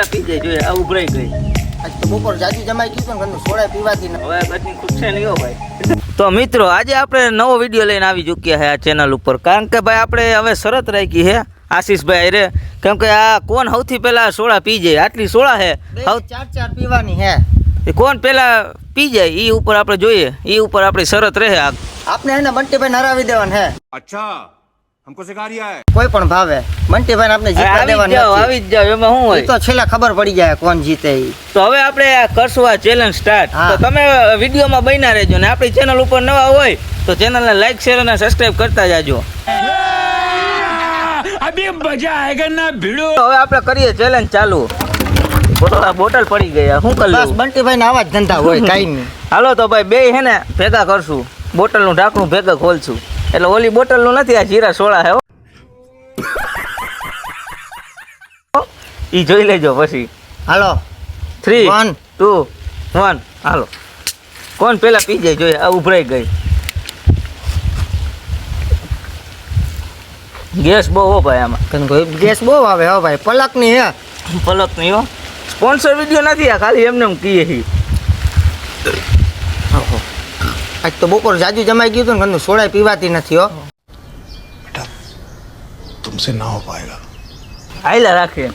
પી જાય જોઈએ આ ઉભરાઈ ગઈ. આજ તો બપોર જાજુ જમાઈ ગયું ને ઘરનું સોડા પીવાથી ને હવે બચની ખૂટશે નહીં હો ભાઈ. તો મિત્રો આજે આપણે નવો વિડીયો લઈને આવી ચૂક્યા છે આ ચેનલ ઉપર, કારણ કે ભાઈ આપણે હવે શરત રાખી છે આશીષભાઈ રે, કેમ કે આ કોણ સૌથી પહેલા સોડા પી જાય, આટલી સોડા છે ચાર પીવાની હે, એ કોણ પહેલા પી જાય એ ઉપર આપણે જોઈએ, એ ઉપર આપણી શરત રહે. આપને એને બંટીભાઈ હરાવી દેવાનું હે. अच्छा हमको सिखा रिया है કોઈ પણ ભાવે બંટીભાઈ આપણે જીતવા દેવાનું આવી જ જાવ, એમાં શું હોય તો છેલ્લા ખબર પડી જાય કોણ જીતે ઈ. તો હવે આપણે કરશું આ ચેલેન્જ સ્ટાર્ટ. હા. તો તમે વિડીયોમાં બન્યા રહેજો ને આપણી ચેનલ ઉપર નવા હોય તો ચેનલને લાઈક શેર અને સબસ્ક્રાઇબ કરતા જાજો. अभी मजा आएगा ना भिड़ो. તો હવે આપણે કરીએ ચેલેન્જ ચાલુ. બોટલ પડી ગઈ, શું કરી બસ લઉં? બંટીભાઈ આવા જ ધંધા હોય કાઈ નહીં. હાલો તો ભાઈ બે હે ને ભેગા કરશું, બોટલનું ઢાંકણું ભેગા ખોલશું. એટલે ઓલી બોટલનું નથી, આ જીરા સોડા હે. ઈ જોઈ લેજો પછી. હાલો 3 1 2 1 હાલો. કોણ પેલા પી જાય જોઈએ આ ઉભરાઈ ગઈ. ગેસ બહુ હો ભાઈ આમાં, ગેસ બહુ આવે હો ભાઈ, પલકની હે. પલક નહીં હો, સ્પોન્સર વિડીયો નથી આ, ખાલી એમને એમ કહીએ છીએ. આજ તો બપોર જાજુ જમાઈ ગયું ને ઘરનું સોડા પીવાતી નથી હો. तुमसे ना हो पाएगा. હાઈલા રાખે.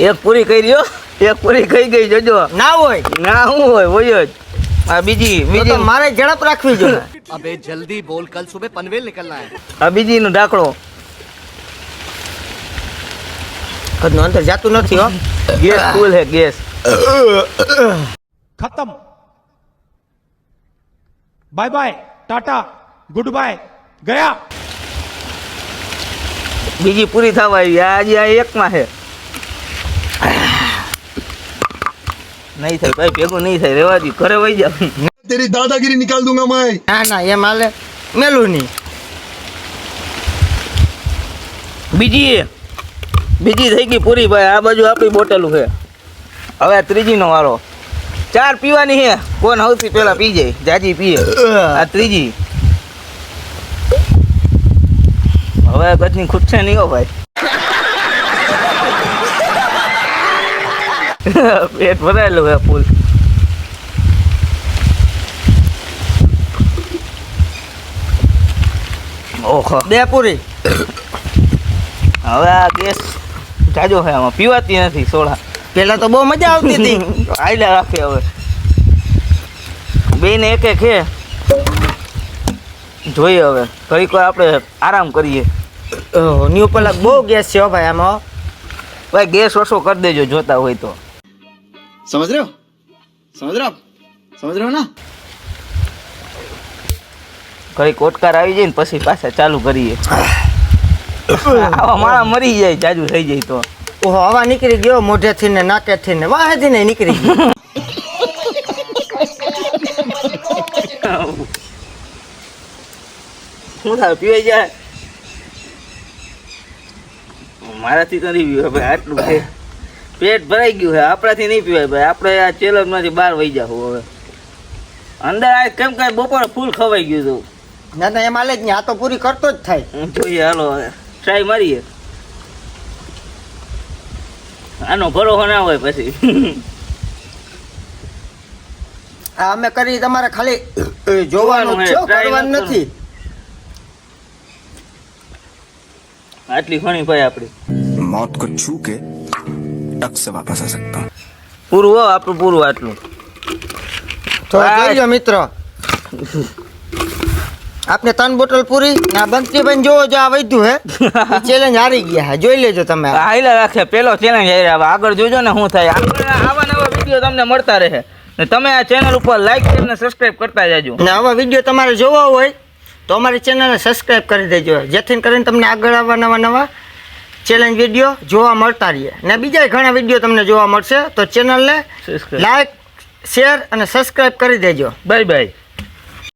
એક પૂરી કરી રહ્યો, એક પૂરી થઈ ગઈ જોજો. ના હોય ના શું હોય જ. આ બીજી તો મારે ઝડપ રાખવી જોઈએ. अबे जल्दी बोल, कल सुबह पनवेल निकलना है. આ બીજીનું ઢાંકણો. ઘરનું અંદર જાતું નથી હો. ગેસ ફૂલ હે ગેસ. खत्म. Bye bye tata good bye गया. બીજી પૂરી થવા આવી, આજે આ એકમાં છે. નહીં થાય ભાઈ, ભેગું નહીં થાય, રેવા દી, ઘરે વહી જાવ. तेरी दादागिरी निकाल दूंगा मैं. ના એમ હાલે મેલું નહીં. બીજી થઈ ગઈ પૂરી ભાઈ. આ બાજુ આપણી બોટલ છે. હવે આ ત્રીજીનો વારો. 4 પીવાની છે, કોણ સૌથી પહેલા પી જાય જાજી પીએ. આ ત્રીજી. હવે કચ્છની ખૂટશે નહીં હો ભાઈ. પેટ ભરાયેલું છે ફૂલ. ઓહો, 2 પૂરી. હવે આ ગેસ જાજો છે, આમાં પીવાતી નથી સોડા. પેલા તો બહુ મજા આવતી હતી. આયલા રાખે હવે. બેને એક એક છે. જોઈએ હવે ઘડીક વાર આપણે આરામ કરીએ. ન્યુ પલક બહુ ગેસ છે હો ભાઈ આમાં. ભાઈ ગેસ ઓછો કરી દેજો જોતા હોય તો. समझ रहे हो समझ रहे हो समझ रहे हो ना. ઘડીક ઓટકાર આવી જાય ને પછી પાછા ચાલુ કરીએ. આવા માણા મરી જાય જાજુ થઈ જાય તો. ઓહો, હવા નીકળી ગયો મોઢેથી ને નાકેથી ને વાહેથી ને નીકળી ગયો. શું થાય પીવાઈ જાય? મારાથી તો નહીં પીવાય ભાઈ, આટલું છે. પેટ ભરાઈ ગયું છે, આપણાથી નહીં પીવાય ભાઈ. આપણે આ ચેલેન્જમાંથી બહાર વહી જાવ હવે. અંદર આ કેમ કાંઈ બપોરે ફૂલ ખવાઈ ગયું હતું. ના એમ હાલે જ નહીં, આ તો પૂરી કરતો જ થાય. જોઈએ હાલો હવે ટ્રાય મારીએ. આનો ભરોસો ના હોય પછી. આ અમે કરી તમારે ખાલી જોવાનું છે, કરવાનું નથી. આટલી ઘણી ભાઈ આપણી. मौत को छू के टक से वापस आ सकता हूँ. પૂરું હો આપણું, પૂરું આટલું. તો જોઈ લો મિત્રો, આપને 3 બોટલ પૂરી ના બંટીભાઈ જોવો જો આ વધ્યું હે ચેલેન્જ હારી ગયા હે. જોઈ લેજો તમે. હાઈલા રાખે પેલો ચેલેન્જ હાર્યા. આગળ જોજો ને શું થાય. આવા નવા વિડીયો તમને મળતા રહે ને તમે આ ચેનલ ઉપર લાઈક અને સબસ્ક્રાઇબ કરતા જાજો. ને આવા વિડીયો તમારે જોવા હોય તો અમારી ચેનલને સબસ્ક્રાઇબ કરી દેજો, જેથી કરીને તમને આગળ આવવા નવા ચેલેન્જ વિડીયો જોવા મળતા રહીએ. ને બીજા ઘણા વિડીયો તમને જોવા મળશે, તો ચેનલને લાઈક શેર અને સબસ્ક્રાઇબ કરી દેજો. Bye bye.